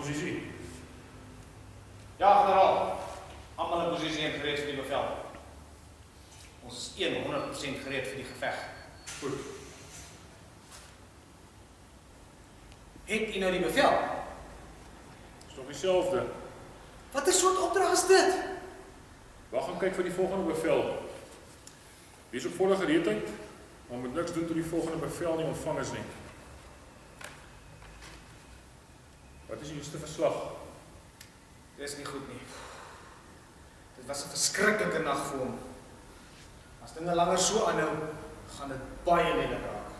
posisie. Ja, generaal. Almal in posisie en gereed vir die bevel. Ons is 100% gereed vir die geveg. Goed. Het u nou die bevel? Is nog dieselfde. Wat 'n soort opdrag is dit? Wag en kyk vir die volgende bevel. Wees op volle gereedheid, maar moet niks doen tot die volgende bevel nie ontvang is nie. Wat is die eerste verslag? Dit is nie goed nie. Dit was 'n verskriklike nag vir hom. As dinge langer so aanhou, gaan dit baie lelik raak.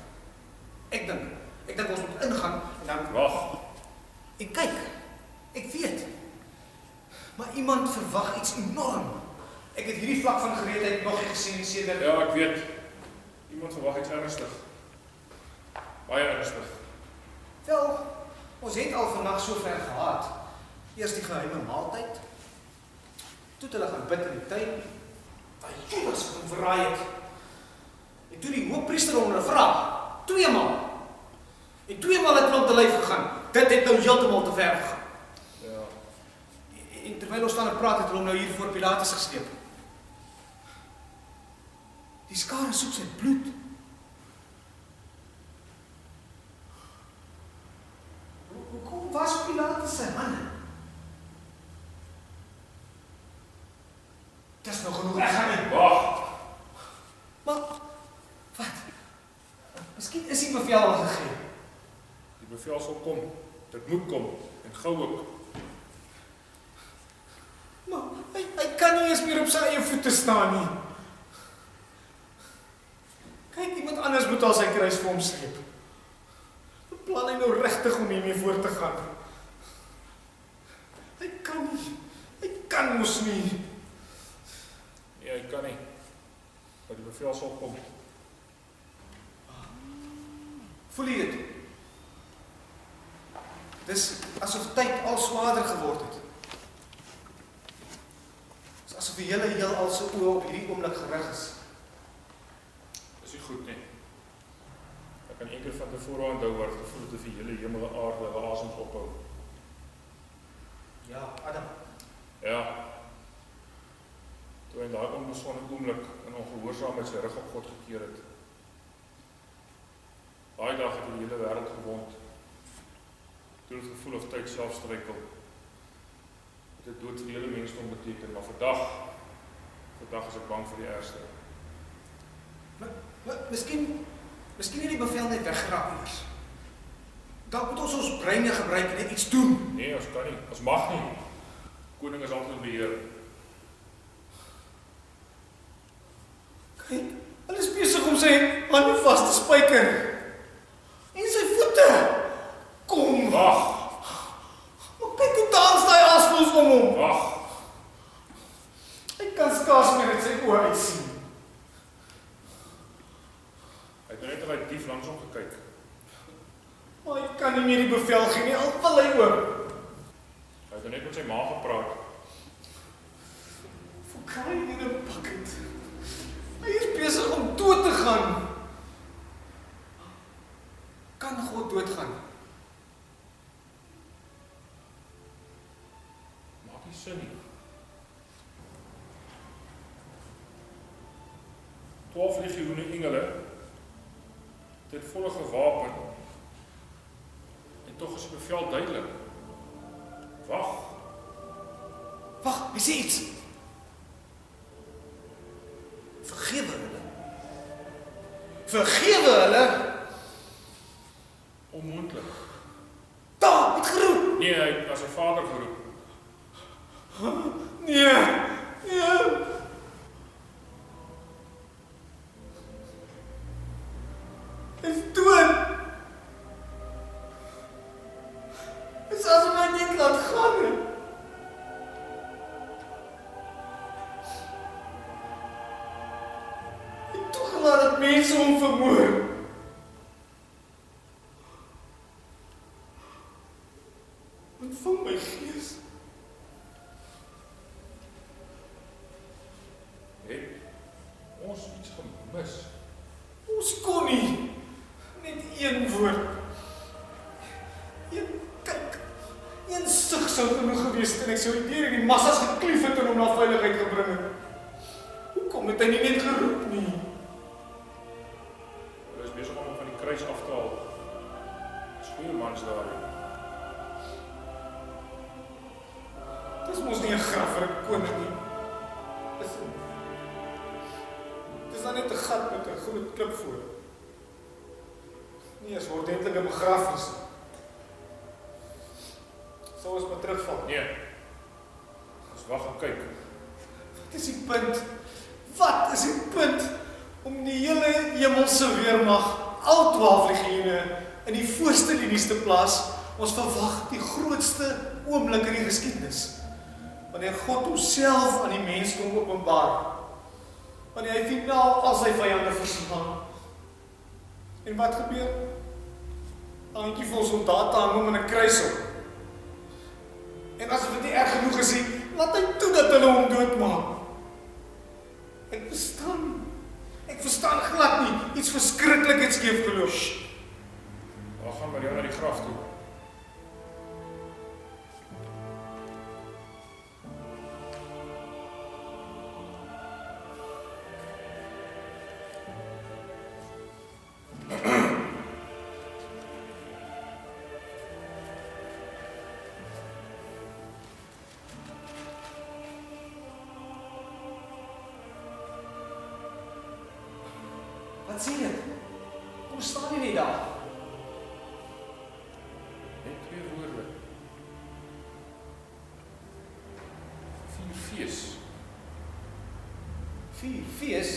Ek dink ons moet ingaan en dan... Wag. En kyk, ek weet. Maar iemand verwag iets enorm. Ek het hierdie vlak van gereedheid nog nie gesien sedert... Ja, ek weet. Iemand verwag iets ernstig. Baie ernstig. Wel, ons het al vandag so ver gehad. Eers die geheime maaltyd. Toe het hulle gaan bid in die tuin. Daai Judas het hom verraai het. En toe die hoofpriester hom gevra, 2 maal. En 2 maal het hulle om te lyf gegaan. Dit het nou heeltemal te ver gegaan. Ja. En terwyl ons staan en praat, het hulle hom nou hier voor Pilatus gesleep. Die skare soek sy bloed. Hoekom was Pilatus sy hande? Dis nou genoeg, ek gaan nie. Wag. Maar, wat? Miskien is die bevel al gegee. Die bevel sal kom. Dit moet kom. En gou ook. Maar, hy kan nie eens meer op sy eie voete staan nie. Kyk, iemand anders moet al sy kruis vir hom sleep. Beplan hy nou regtig om hiermee voort te gaan? Hy kan nie. Hy kan mos nie. Nee, hy kan nie. Maar die bevel sal kom. Voel jy dit? Dis asof tyd al swaarder geword het. Dis asof die hele heelal se oë op hierdie oomblik gerig is. Dis nie goed nie. Ek kan enkel van tevore onthou waar het gevoel het of die hele hemel en aarde hulle asems ophou. Ja, Adam. Ja. Toe hy in daai onbesonde oomblik in ongehoorsaamheid sy rug op God gekeer het. Daai dag het die hele wêreld gewond. Toe het gevoel of tyd self struikel. Dit dood vir die hele mensdom beteken, maar vandag is ek bang vir die ergste. Miskien het die bevel net weggeraak eers. Dalk moet ons breine gebruik en net iets doen. Nee, ons kan nie. Ons mag nie. Koning is altyd beheer. Kyk, hulle is besig om sy hande vas te spyker. En sy voete. Kom. Wag. Maar kyk hoe dans daai asvoels om hom. Wag. Hy kan skaars meer uit sy oë uitsien. Hy het net uit dief langs hom gekyk. Maar hy kan nie meer die bevel gee nie, al wil hy ook. Hy het net met sy ma gepraat. For crying in a bucket. Hy is besig om dood te gaan. Kan God doodgaan? Maak nie sin nie. 12 legioene engele, dit volle gewapen, en tog is die bevel duidelik. Wag. Wag, hy sê iets. Vergewe hulle. Vergewe hulle. Onmoontlik. Daar, het geroep. Nee, hy het as 'n vader geroep. Nee. Nee. Hy is dood. Dit is asof hy net laat gaan het. Hy het toegelaat dat mense hom vermoor. Ontvang my gees. Het ons iets gemis? Ons kon nie. Net een woord. Kyk. Een sug sou genoeg gewees het en ek sou deur die massas geklief het en hom na veiligheid gebring het. Hoekom het hy nie net geroep nie? Hulle is besig om hom van die kruis af te haal. Dis goeie mans daar. Dis mos nie 'n graf vir 'n koning nie. Dis dan net 'n gat met 'n groot klip voor. Nee, is ordentlik 'n begrafnis. Sou ons maar terugval. Nee. Ons wag en kyk. Wat is die punt? Wat is die punt om die hele hemelse weermag, al 12 legioene in die voorste linies te plaas? Ons verwag die grootste oomblik in die geskiedenis. Wanneer God homself aan die mens kom openbaar. Wanneer hy finaal al sy vyande verslaan. En wat gebeur? 'n handjievol soldate hang hom in 'n kruis op. En as dit nie erg genoeg is nie, laat hy toe dat hulle hom doodmaak. Ek verstaan glad nie, iets verskriklik het skeef geloop. Waar gaan Maria na die graf toe? Wat sê dit? Kom staan jy net daar? Net 2 woorde. 4 fees. 4 fees?